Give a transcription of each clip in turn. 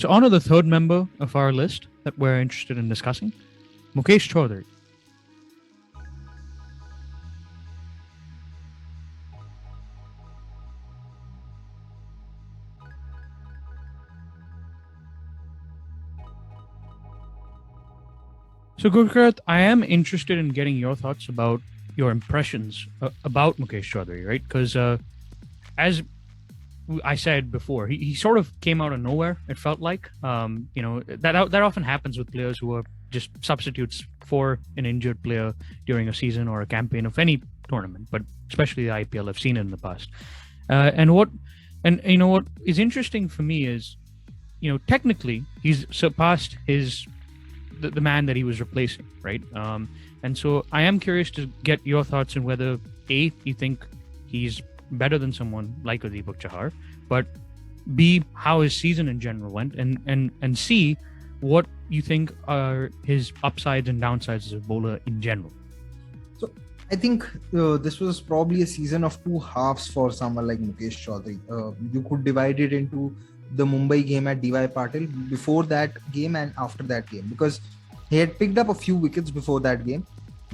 So on to the third member of our list that we're interested in discussing, Mukesh Choudhary. So Gurkirat, I am interested in getting your thoughts about your impressions about Mukesh Choudhary, right? Because as I said before, he sort of came out of nowhere. It felt like, that often happens with players who are just substitutes for an injured player during a season or a campaign of any tournament, but especially the IPL. I've seen it in the past. What is interesting for me is, technically he's surpassed the man that he was replacing, right? And so I am curious to get your thoughts on whether A, you think he's better than someone like a Deepak Chahar, but B, how his season in general went, and C, what you think are his upsides and downsides as a bowler in general. So I think this was probably a season of two halves for someone like Mukesh Choudhary. You could divide it into the Mumbai game at DY Patil, before that game and after that game, because he had picked up a few wickets before that game.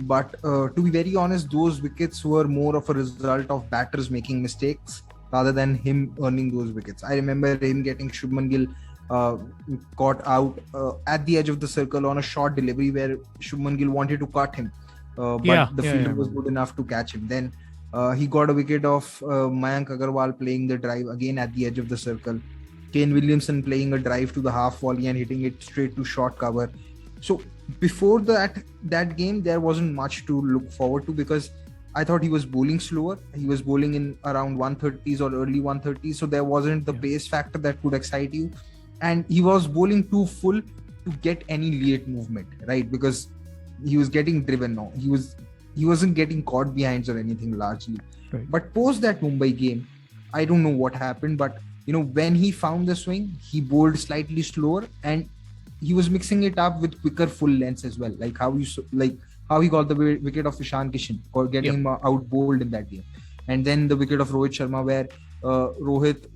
But to be very honest, those wickets were more of a result of batters making mistakes rather than him earning those wickets. I remember him getting Shubman Gill caught out at the edge of the circle on a short delivery where Shubman Gill wanted to cut him, but the fielder was good enough to catch him. Then he got a wicket of Mayank Agarwal playing the drive again at the edge of the circle. Kane Williamson playing a drive to the half volley and hitting it straight to short cover. So before that game, there wasn't much to look forward to because I thought he was bowling slower. He was bowling in around 130s or early 130s. So there wasn't the pace factor that could excite you. And he was bowling too full to get any late movement, right? Because he was getting driven now. He wasn't getting caught behinds or anything largely. Right. But post that Mumbai game, I don't know what happened, but when he found the swing, he bowled slightly slower and he was mixing it up with quicker full lengths as well, like how he got the wicket of Ishan Kishan or getting him out bowled in that game, and then the wicket of Rohit Sharma where Rohit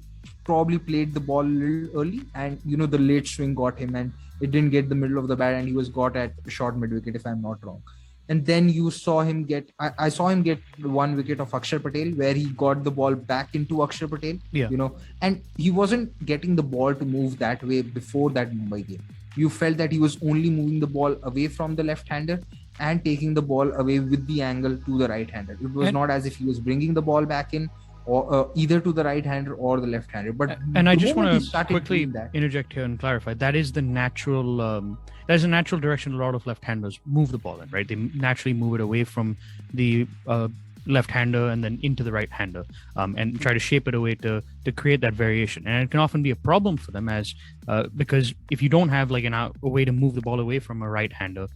probably played the ball a little early, and the late swing got him, and it didn't get the middle of the bat, and he was got at short mid wicket if I'm not wrong. And then you saw him get, I saw him get one wicket of Akshar Patel where he got the ball back into Akshar Patel, and he wasn't getting the ball to move that way before that Mumbai game. You felt that he was only moving the ball away from the left-hander and taking the ball away with the angle to the right-hander. It was not as if he was bringing the ball back in or either to the right-hander or the left-hander. But I just want to quickly interject here and clarify that is the natural direction a lot of left-handers move the ball in, right? They naturally move it away from the left-hander and then into the right-hander, and try to shape it away to create that variation. And it can often be a problem for them because if you don't have like a way to move the ball away from a right-hander,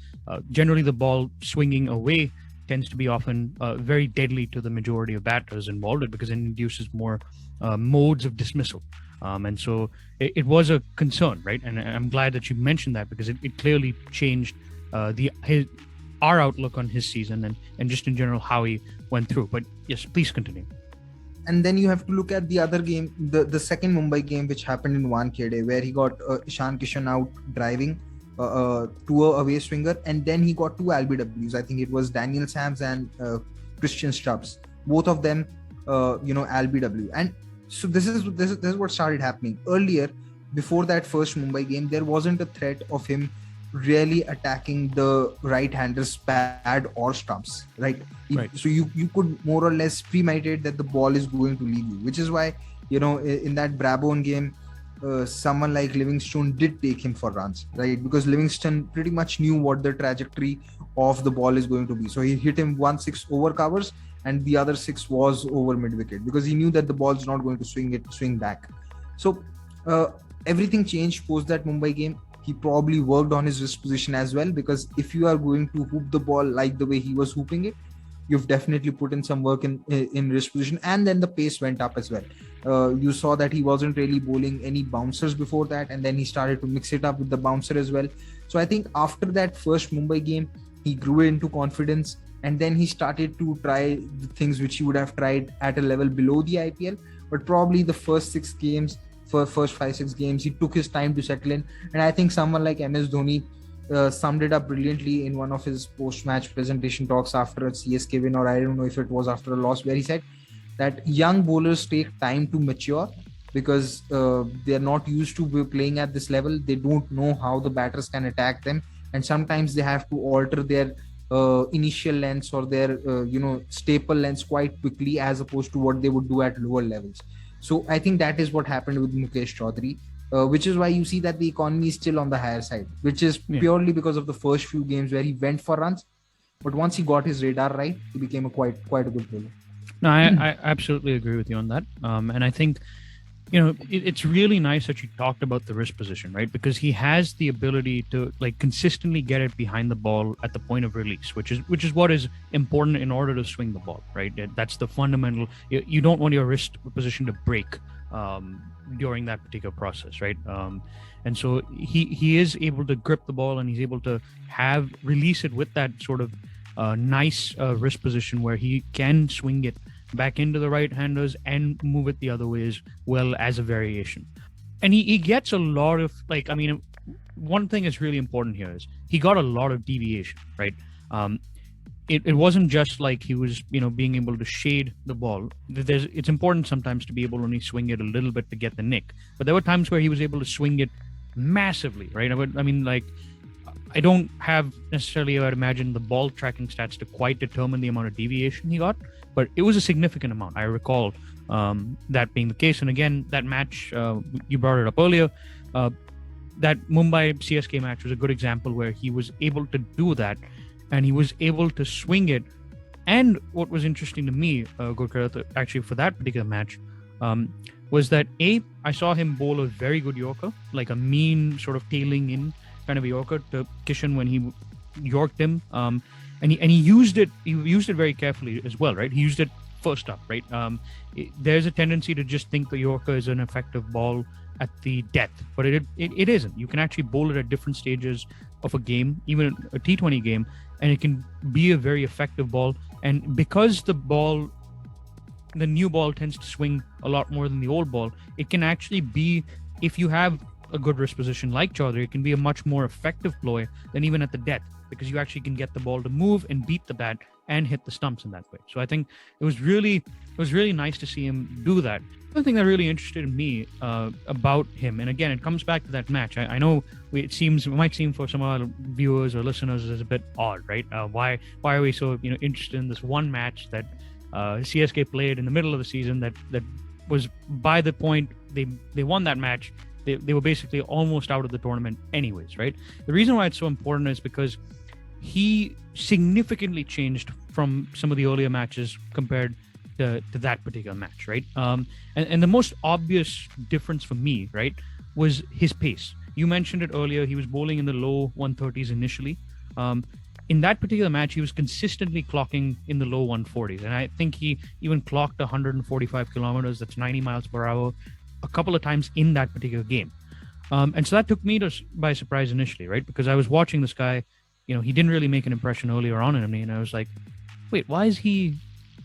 generally the ball swinging away tends to be often very deadly to the majority of batters involved because it induces more modes of dismissal. And so it was a concern, right? And I'm glad that you mentioned that because it clearly changed our outlook on his season and just in general how he went through. But yes, please continue. And then you have to look at the other game, the second Mumbai game, which happened in Wankhede, where he got Ishan Kishan out driving to a away swinger, and then he got two LBWs. I think it was Daniel Sams and Christian Stubbs. Both of them, LBW. And so this is what started happening. Earlier, before that first Mumbai game, there wasn't a threat of him really attacking the right-handers pad or stumps, right? So you could more or less premeditate that the ball is going to leave you, which is why in that Brabon game someone like Livingstone did take him for runs, right? Because Livingstone pretty much knew what the trajectory of the ball is going to be, so he hit him 1-6 over covers and the other 6 was over mid wicket because he knew that the ball's not going to swing back. So everything changed post that Mumbai game. He probably worked on his wrist position as well, because if you are going to hoop the ball like the way he was hooping it, you've definitely put in some work in wrist position, and then the pace went up as well. You saw that he wasn't really bowling any bouncers before that, and then he started to mix it up with the bouncer as well. So I think after that first Mumbai game, he grew into confidence, and then he started to try the things which he would have tried at a level below the IPL. But probably the first 6 games, for first 5-6 games. He took his time to settle in, and I think someone like MS Dhoni summed it up brilliantly in one of his post-match presentation talks after a CSK win, or I don't know if it was after a loss, where he said that young bowlers take time to mature because they are not used to playing at this level. They don't know how the batters can attack them, and sometimes they have to alter their initial lengths or their staple lengths quite quickly as opposed to what they would do at lower levels. So I think that is what happened with Mukesh Chaudhary, which is why you see that the economy is still on the higher side, which is purely because of the first few games where he went for runs, but once he got his radar right, he became a quite a good bowler. No, I absolutely agree with you on that. And I think, it's really nice that you talked about the wrist position, right? Because he has the ability to like consistently get it behind the ball at the point of release, which is what is important in order to swing the ball, right? That's the fundamental. You don't want your wrist position to break during that particular process, right? And so he is able to grip the ball, and he's able to release it with that sort of nice wrist position where he can swing it back into the right-handers and move it the other way as well as a variation. And he gets a lot of one thing that's really important here is he got a lot of deviation, right? It wasn't just like he was being able to shade the ball. It's important sometimes to be able to only swing it a little bit to get the nick, but there were times where he was able to swing it massively, right? I don't have necessarily, I would imagine, the ball tracking stats to quite determine the amount of deviation he got, but it was a significant amount. I recall that being the case. And again, that match, you brought it up earlier, that Mumbai CSK match was a good example where he was able to do that, and he was able to swing it. And what was interesting to me, Gurkirat, actually for that particular match, was that I saw him bowl a very good Yorker, like a mean sort of tailing in kind of a Yorker to Kishan when he yorked him, and he used it. He used it very carefully as well, right? He used it first up, right? There's a tendency to just think the Yorker is an effective ball at the death, but it isn't. You can actually bowl it at different stages of a game, even a T20 game, and it can be a very effective ball. And because the new ball tends to swing a lot more than the old ball, it can actually be, if you have a good wrist position like Chaudhary, it can be a much more effective ploy than even at the death, because you actually can get the ball to move and beat the bat and hit the stumps in that way. So I think it was really nice to see him do that. The thing that really interested me about him, and again, it comes back to that match. I know it might seem for some of our viewers or listeners as a bit odd, right? Why are we so interested in this one match that CSK played in the middle of the season that was, by the point they won that match, they were basically almost out of the tournament anyways, right? The reason why it's so important is because he significantly changed from some of the earlier matches compared to that particular match, right? And the most obvious difference for me, right, was his pace. You mentioned it earlier. He was bowling in the low 130s initially. In that particular match, he was consistently clocking in the low 140s. And I think he even clocked 145 kilometers, that's 90 miles per hour, a couple of times in that particular game. And so that took me by surprise initially, right? Because I was watching this guy, he didn't really make an impression earlier on in me. And I was like, wait, why is he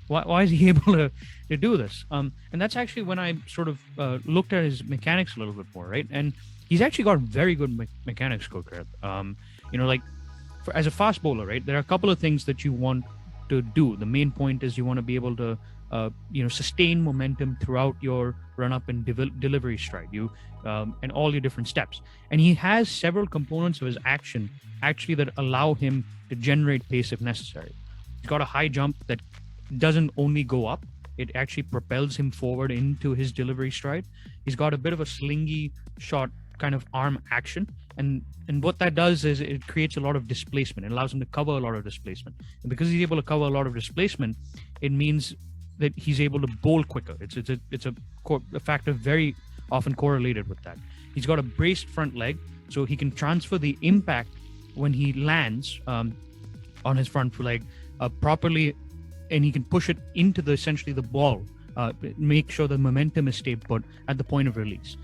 able to do this? And that's actually when I sort of looked at his mechanics a little bit more, right? And he's actually got very good mechanics, Gurkirat. As a fast bowler, right, there are a couple of things that you want to do. The main point is you want to be able to sustain momentum throughout your run up and delivery stride, and all your different steps. And he has several components of his action actually that allow him to generate pace if necessary. He's got a high jump that doesn't only go up, it actually propels him forward into his delivery stride. He's got a bit of a slingy shot kind of arm action, and what that does is it creates a lot of displacement. It allows him to cover a lot of displacement, and because he's able to cover a lot of displacement, it means that he's able to bowl quicker. It's a factor very often correlated with that. He's got a braced front leg, so he can transfer the impact when he lands on his front leg properly, and he can push it into essentially the ball, make sure the momentum is stayed put at the point of release.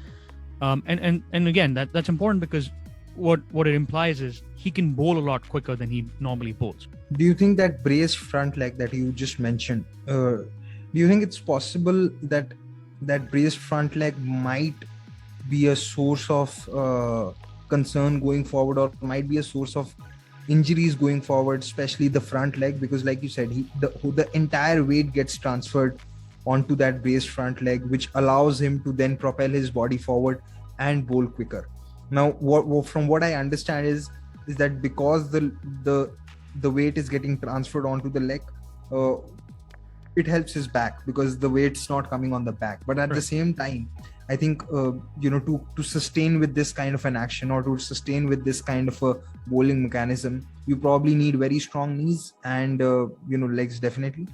And again, that's important because what it implies is he can bowl a lot quicker than he normally bowls. Do you think that braced front leg that you just mentioned, do you think it's possible that braced front leg might be a source of concern going forward, or might be a source of injuries going forward, especially the front leg, because like you said, the entire weight gets transferred onto that braced front leg, which allows him to then propel his body forward and bowl quicker. Now, from what I understand is that because the weight is getting transferred onto the leg, uh, it helps his back because the weight's not coming on the back. But at the same time, I think to sustain with this kind of an action, or to sustain with this kind of a bowling mechanism, you probably need very strong knees and legs, definitely.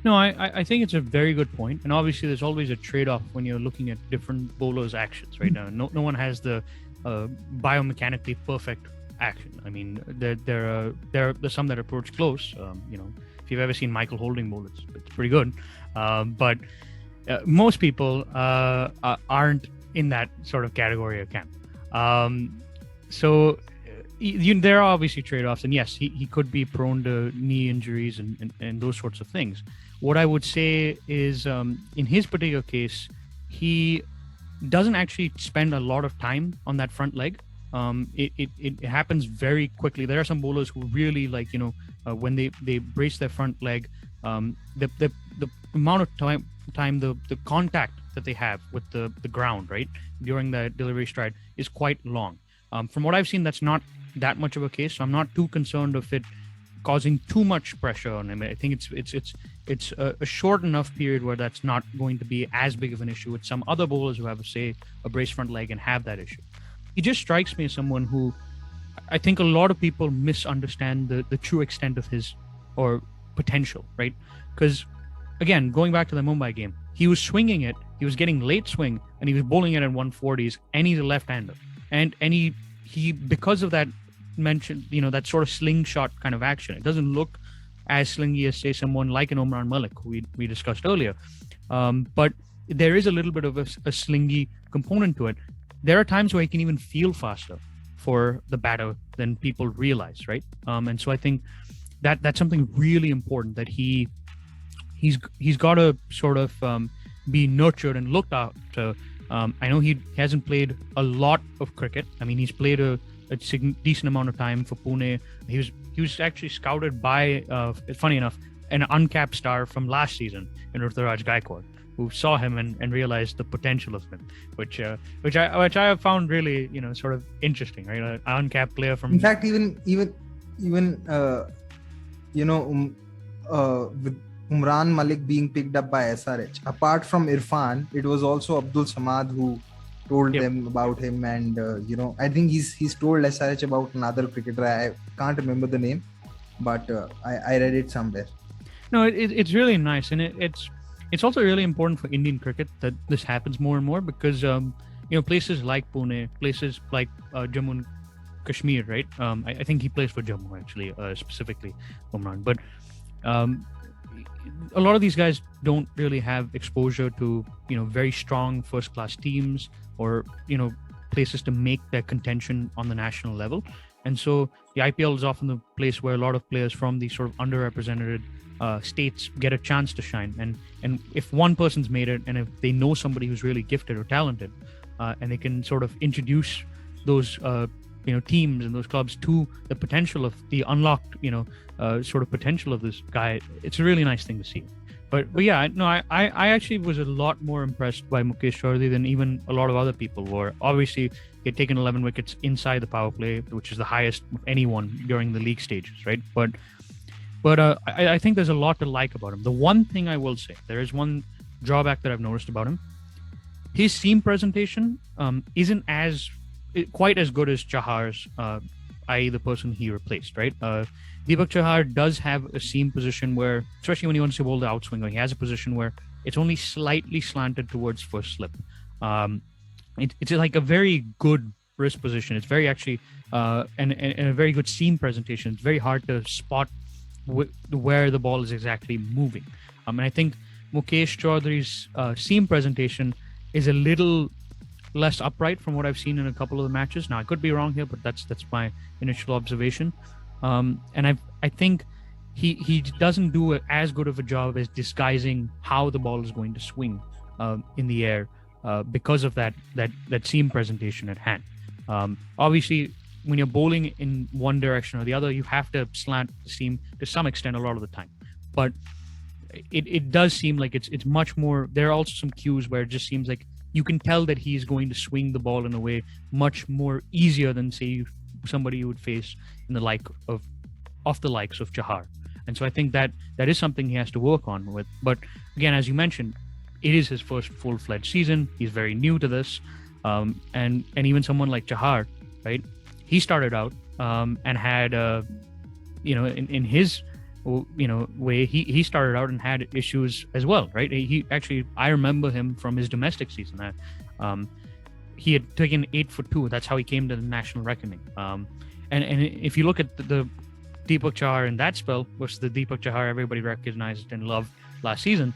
No, I think it's a very good point, and obviously there's always a trade-off when you're looking at different bowlers' actions, right? No one has the biomechanically perfect action. I mean, there's some that approach close. If you've ever seen Michael Holding bowl, it's pretty good, but most people aren't in that sort of category or camp. So there are obviously trade-offs, and yes, he could be prone to knee injuries and those sorts of things. What I would say is, in his particular case, he doesn't actually spend a lot of time on that front leg. It happens very quickly. There are some bowlers who really when they brace their front leg, the amount of time the contact that they have with the ground, right, during the delivery stride is quite long. From what I've seen, that's not that much of a case, so I'm not too concerned of it causing too much pressure on him. I think it's a short enough period where that's not going to be as big of an issue with some other bowlers who have, say, a braced front leg and have that issue. He just strikes me as someone who I think a lot of people misunderstand the true extent of his or potential, right? Because again, going back to the Mumbai game, he was swinging it, he was getting late swing, and he was bowling it at 140s, and he's a left-hander, and he because of that mentioned, that sort of slingshot kind of action, it doesn't look as slingy as, say, someone like an Umran Malik, who we discussed earlier, but there is a little bit of a slingy component to it. There are times where he can even feel faster for the batter than people realize, right? And so I think that's something really important, that he's got to sort of be nurtured and looked after. I know he hasn't played a lot of cricket. I mean, he's played a decent amount of time for Pune. He was actually scouted by, funny enough, an uncapped star from last season in Ruturaj Gaikwad, who saw him and realized the potential of him, which I have found really sort of interesting, right? An uncapped player from. In fact, even with Umran Malik being picked up by SRH, apart from Irfan, it was also Abdul Samad who told them about him, and I think he's told SRH about another cricketer. I can't remember the name, but I read it somewhere. No, it's really nice, and it's also really important for Indian cricket that this happens more and more, because places like Pune, places like Jammu and Kashmir, right? I think he plays for Jammu actually, specifically Umran, but a lot of these guys don't really have exposure to very strong first class teams, or places to make their contention on the national level. And so the IPL is often the place where a lot of players from these sort of underrepresented states get a chance to shine. And if one person's made it, and if they know somebody who's really gifted or talented, and they can sort of introduce those teams and those clubs to the potential of the unlocked sort of potential of this guy, it's a really nice thing to see. But yeah, no, I actually was a lot more impressed by Mukesh Choudhary than even a lot of other people were. Obviously, he had taken 11 wickets inside the power play, which is the highest of anyone during the league stages, right? But I think there's a lot to like about him. The one thing I will say, there is one drawback that I've noticed about him. His seam presentation isn't quite as good as Chahar's, i.e. the person he replaced, right? Deepak Chahar does have a seam position where, especially when he wants to bowl the outswinger, he has a position where it's only slightly slanted towards first slip. It's like a very good wrist position. It's very actually, and a very good seam presentation. It's very hard to spot where the ball is exactly moving. And I think Mukesh Choudhary's seam presentation is a little less upright from what I've seen in a couple of the matches. Now, I could be wrong here, but that's my initial observation. And I think he doesn't do as good of a job as disguising how the ball is going to swing in the air because of that seam presentation at hand. Obviously, when you're bowling in one direction or the other, you have to slant the seam to some extent a lot of the time. But it does seem like it's much more. There are also some cues where it just seems like you can tell that he's going to swing the ball in a way much more easier than, say, somebody you would face in the likes of Chahar. And so I think that is something he has to work on with. But again, as you mentioned, it is his first full-fledged season. He's very new to this, and even someone like Chahar, right? He started out and had in his way, he started out and had issues as well, right? He actually, I remember him from his domestic season. He had taken 8 for 2. That's how he came to the national reckoning. And if you look at the Deepak Chahar in that spell versus the Deepak Chahar everybody recognized and loved last season,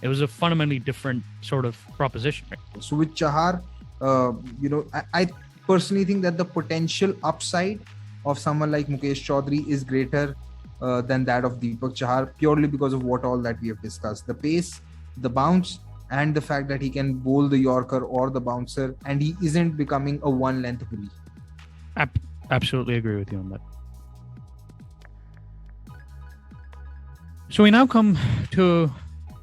it was a fundamentally different sort of proposition. Right? So with Chahar, I personally think that the potential upside of someone like Mukesh Choudhary is greater than that of Deepak Chahar, purely because of what all that we have discussed: the pace, the bounce, and the fact that he can bowl the Yorker or the bouncer, and he isn't becoming a one-length bully. Absolutely agree with you on that. So we now come to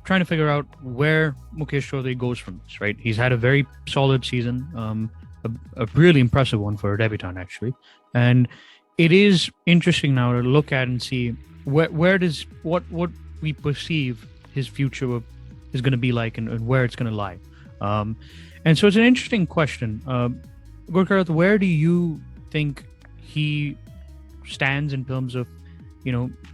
trying to figure out where Mukesh Choudhary goes from this, right? He's had a very solid season, a really impressive one for a debutant, actually. And it is interesting now to look at and see what we perceive his future is going to be like and where it's going to lie. And so it's an interesting question. Gurkirat, where do you think he stands in terms of,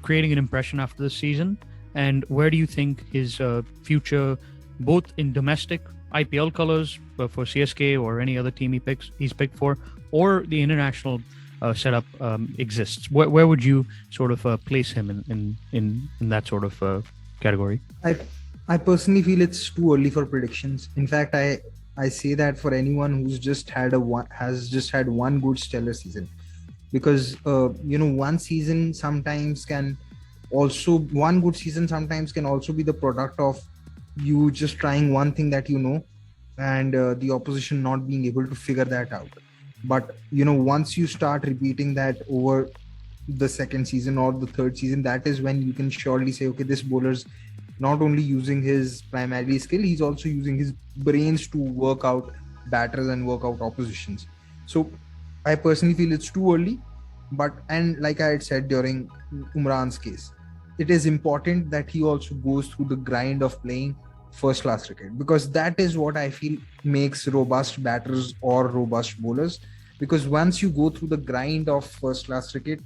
creating an impression after this season? And where do you think his future, both in domestic IPL colors for CSK or any other team he's picked for, or the international setup exists? Where would you sort of place him in that sort of category? I personally feel it's too early for predictions. In fact, I say that for anyone who's just had one good stellar season, because one good season sometimes can also be the product of you just trying one thing that and the opposition not being able to figure that out. But once you start repeating that over the second season or the third season, that is when you can surely say, okay, this bowler's not only using his primary skill, he's also using his brains to work out batters and work out oppositions. So I personally feel it's too early, and like I had said during Umran's case, it is important that he also goes through the grind of playing first class cricket, because that is what I feel makes robust batters or robust bowlers. Because once you go through the grind of first class cricket,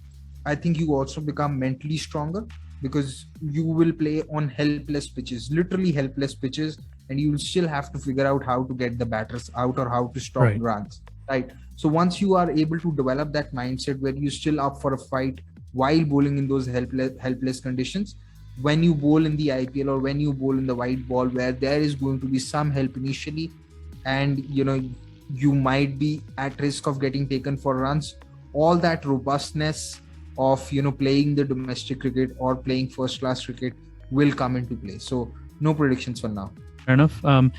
I think you also become mentally stronger, because you will play on literally helpless pitches, and you will still have to figure out how to get the batters out or how to stop runs, right? So once you are able to develop that mindset where you're still up for a fight while bowling in those helpless conditions, when you bowl in the IPL or when you bowl in the white ball, where there is going to be some help initially, and you might be at risk of getting taken for runs, all that robustness of playing the domestic cricket or playing first class cricket will come into play. So no predictions for now. Fair enough. I'm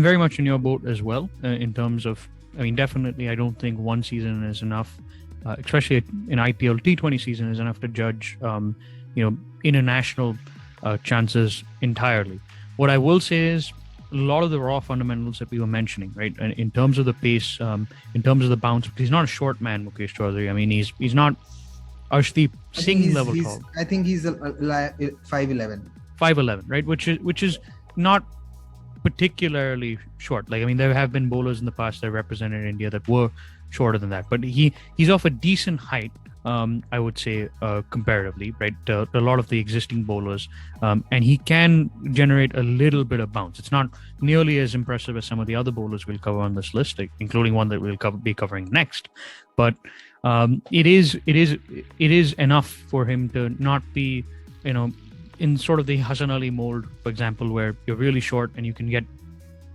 very much in your boat as well, in terms of, definitely I don't think one season is enough, especially in IPL. T20 season is enough to judge international chances entirely. What I will say is a lot of the raw fundamentals that we were mentioning, right, in terms of the pace, in terms of the bounce, he's not a short man, Mukesh Choudhary. He's not Arshdeep Singh level tall. I think he's 5'11", right, which is not particularly short. There have been bowlers in the past that represented India that were shorter than that, but he's of a decent height, I would say, comparatively, right, to a lot of the existing bowlers, and he can generate a little bit of bounce. It's not nearly as impressive as some of the other bowlers we'll cover on this list, including one that we'll be covering next, but it is enough for him to not be in sort of the Hasan Ali mold, for example, where you're really short and you can get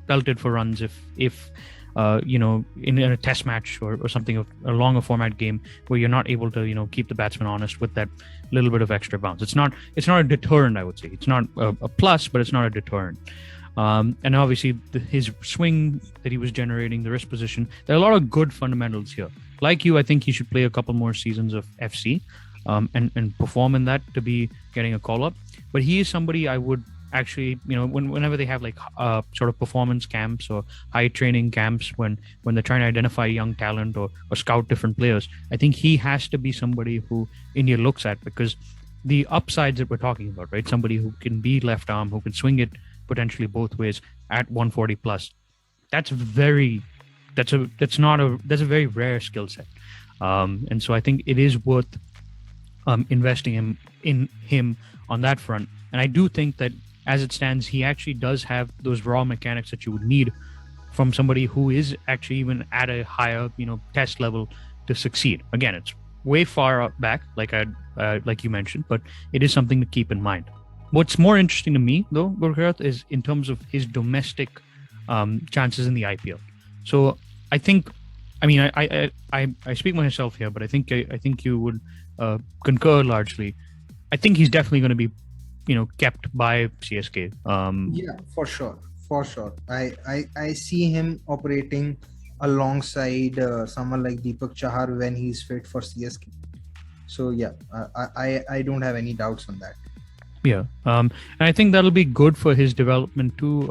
pelted for runs if in a test match or something, a longer format game where you're not able to keep the batsman honest with that little bit of extra bounce. It's not a deterrent, I would say. It's not a plus, but it's not a deterrent. And obviously his swing that he was generating, the wrist position, there are a lot of good fundamentals here. Like you, I think he should play a couple more seasons of FC and perform in that to be getting a call up. But he is somebody I would actually, whenever they have like sort of performance camps or high training camps, when they're trying to identify young talent or scout different players, I think he has to be somebody who India looks at, because the upsides that we're talking about, right? Somebody who can be left arm, who can swing it potentially both ways at 140 plus. That's a very rare skill set. And so I think it is worth investing in him on that front. And I do think that as it stands, he actually does have those raw mechanics that you would need from somebody who is actually even at a higher, test level to succeed. Again, it's way far back, like you mentioned, but it is something to keep in mind. What's more interesting to me, though, Gurkirat, is in terms of his domestic chances in the IPL. So I think, I speak myself here, but I think you would concur largely. I think he's definitely going to be, kept by CSK. Yeah, for sure. I see him operating alongside someone like Deepak Chahar when he's fit for CSK. So yeah, I don't have any doubts on that. Yeah, and I think that'll be good for his development too.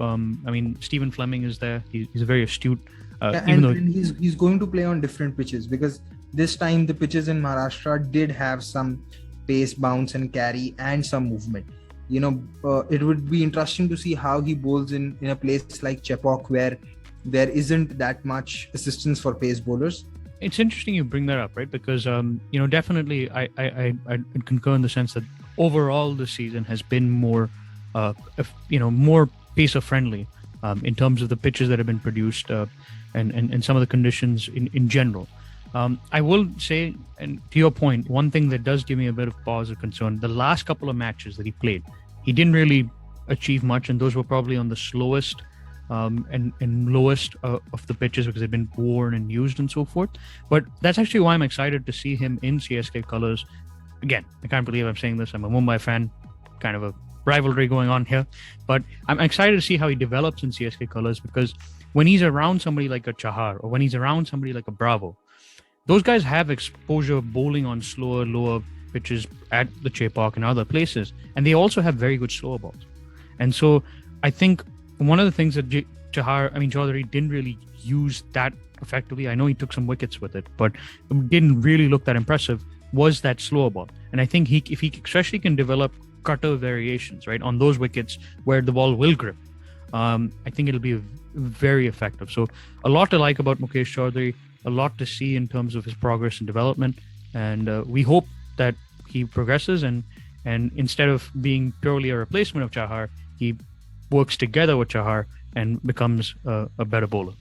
Stephen Fleming is there. He's a very astute. And he's going to play on different pitches, because this time the pitches in Maharashtra did have some pace, bounce and carry and some movement. It would be interesting to see how he bowls in a place like Chepauk, where there isn't that much assistance for pace bowlers. It's interesting you bring that up, right? Because definitely I concur in the sense that overall the season has been more more pacer friendly in terms of the pitches that have been produced and some of the conditions in general. I will say, and to your point, one thing that does give me a bit of pause or concern, the last couple of matches that he played, he didn't really achieve much, and those were probably on the slowest and lowest of the pitches, because they've been worn and used and so forth. But that's actually why I'm excited to see him in CSK colours. Again, I can't believe I'm saying this. I'm a Mumbai fan, kind of a rivalry going on here. But I'm excited to see how he develops in CSK colours, because when he's around somebody like a Chahar or when he's around somebody like a Bravo, those guys have exposure bowling on slower, lower pitches at the Chepauk and other places. And they also have very good slower balls. And so I think one of the things that Choudhary didn't really use that effectively, I know he took some wickets with it, but it didn't really look that impressive, was that slower ball. And I think if he especially can develop cutter variations, right, on those wickets where the ball will grip, I think it'll be very effective. So a lot to like about Mukesh Choudhary, a lot to see in terms of his progress and development. And we hope that he progresses and instead of being purely a replacement of Chahar, he works together with Chahar and becomes a better bowler.